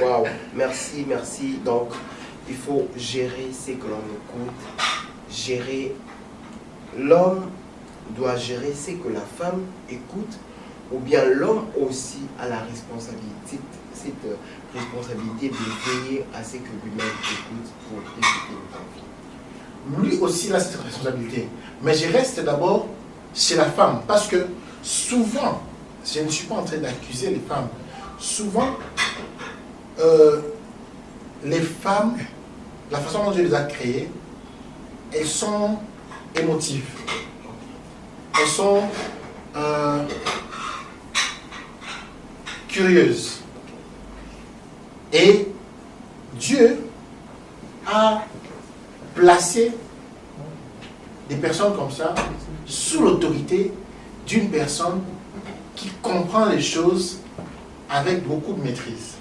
Waouh, merci, merci. Donc, il faut gérer ce que l'on écoute, gérer. L'homme doit gérer ce que la femme écoute, ou bien l'homme aussi a la responsabilité, cette responsabilité de veiller à ce que lui-même écoute pour éviter le conflit. Lui aussi a cette responsabilité. Mais je reste d'abord chez la femme, parce que souvent, je ne suis pas en train d'accuser les femmes, souvent, les femmes, la façon dont Dieu les a créées, elles sont émotives. Elles sont curieuses. Et Dieu a placé des personnes comme ça sous l'autorité d'une personne qui comprend les choses avec beaucoup de maîtrise.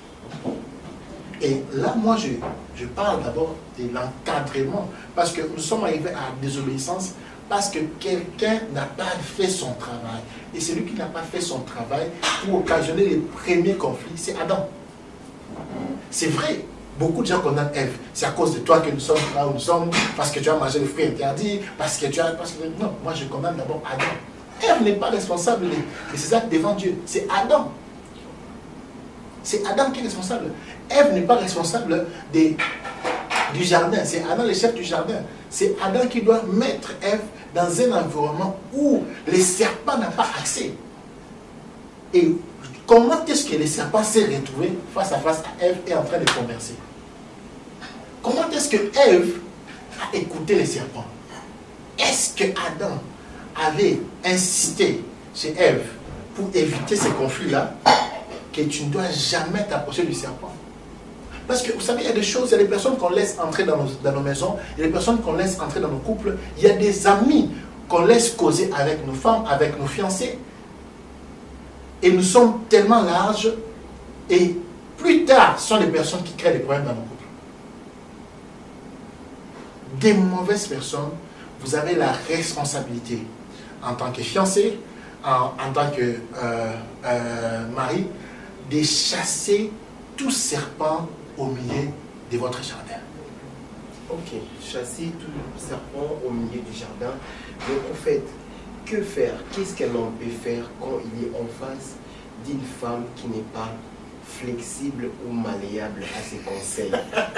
Et là, moi, je parle d'abord de l'encadrement, parce que nous sommes arrivés à la désobéissance parce que quelqu'un n'a pas fait son travail. Et celui qui n'a pas fait son travail pour occasionner les premiers conflits, c'est Adam. C'est vrai, beaucoup de gens condamnent Ève. C'est à cause de toi que nous sommes là où nous sommes, parce que tu as mangé le fruit interdit, parce que tu as... Non, moi je condamne d'abord Adam. Ève n'est pas responsable de ses actes devant Dieu, c'est Adam. C'est Adam qui est responsable. Ève n'est pas responsable du jardin, c'est Adam le chef du jardin. C'est Adam qui doit mettre Ève dans un environnement où les serpents n'ont pas accès. Et comment est-ce que les serpents s'est retrouvé face à face à Ève et en train de converser? Comment est-ce que Ève a écouté les serpents? Est-ce que Adam avait insisté chez Ève pour éviter ces conflits-là, que tu ne dois jamais t'approcher du serpent? Parce que vous savez, il y a des choses, il y a des personnes qu'on laisse entrer dans nos maisons, il y a des personnes qu'on laisse entrer dans nos couples, il y a des amis qu'on laisse causer avec nos femmes, avec nos fiancés. Et nous sommes tellement larges, et plus tard, ce sont des personnes qui créent des problèmes dans nos couples. Des mauvaises personnes, vous avez la responsabilité, en tant que fiancé, en tant que mari, de chasser tout serpent au milieu de votre jardin. Ok, chasser tout serpent au milieu du jardin. Donc en fait, que faire? Qu'est-ce qu'un homme peut faire quand il est en face d'une femme qui n'est pas flexible ou malléable à ses conseils?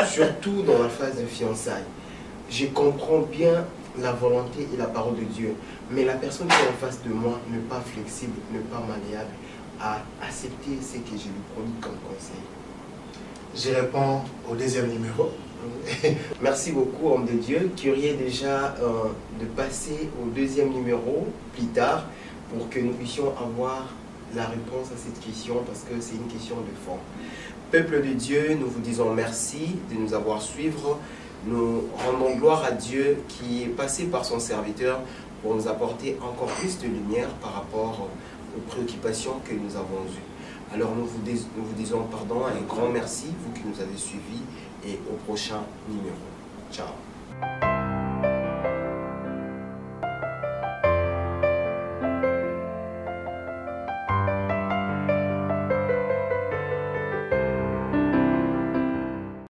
Surtout dans la phase de fiançailles. Je comprends bien la volonté et la parole de Dieu, mais la personne qui est en face de moi n'est pas flexible, n'est pas malléable à accepter ce que je lui promets comme conseil. Je réponds au deuxième numéro. Merci beaucoup, homme de Dieu. Curieux déjà de passer au deuxième numéro plus tard pour que nous puissions avoir la réponse à cette question, parce que c'est une question de fond. Peuple de Dieu, nous vous disons merci de nous avoir suivis. Nous rendons gloire à Dieu qui est passé par son serviteur pour nous apporter encore plus de lumière par rapport aux préoccupations que nous avons eues. Alors nous vous disons pardon, un grand merci, vous qui nous avez suivis, et au prochain numéro. Ciao.